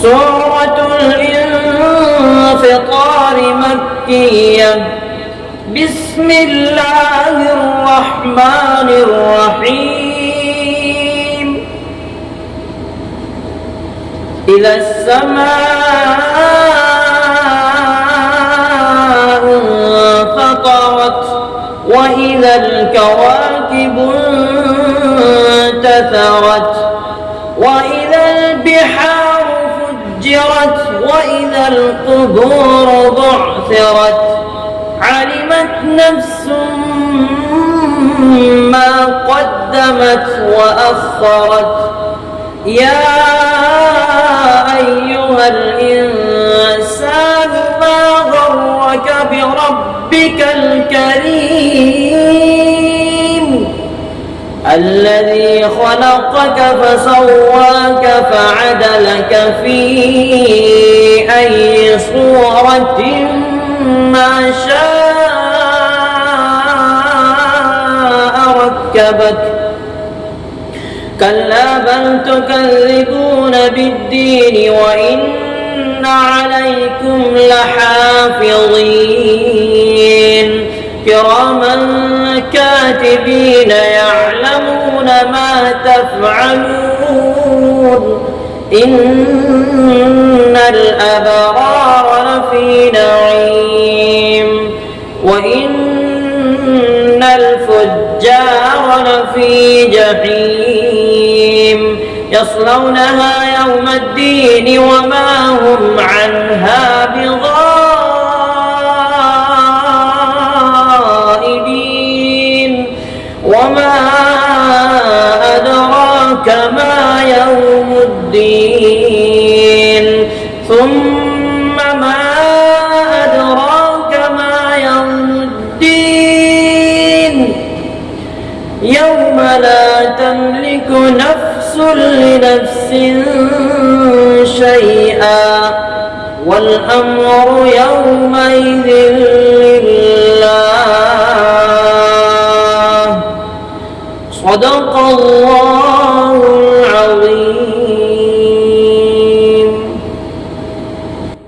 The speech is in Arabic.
سورة الانفطار مكية. بسم الله الرحمن الرحيم. إذا السماء انفطرت وإذا الكواكب انتثرت وإذا البحار فجرت وإذا القبور بعثرت علمت نفس ما قدمت وأخرت. يا أيها الإنسان ما غرك بربك الكريم الذي خلقك فسواك فعدلك في أي صورة ما شاء ركبك. كلا بل تكذبون بالدين وإن عليكم لحافظين كراما كاتبين يعلمون ما تفعلون. إن الأبرار لفي نعيم وإن الفجار لفي جحيم يصلونها يوم الدين وما هم عنها بغائبين. وما أدراك ما يوم الدين ثم ما أدراك ما يوم الدين يوم لا تملك نفس لنفس شيئا والأمر يومئذ لله. صدق الله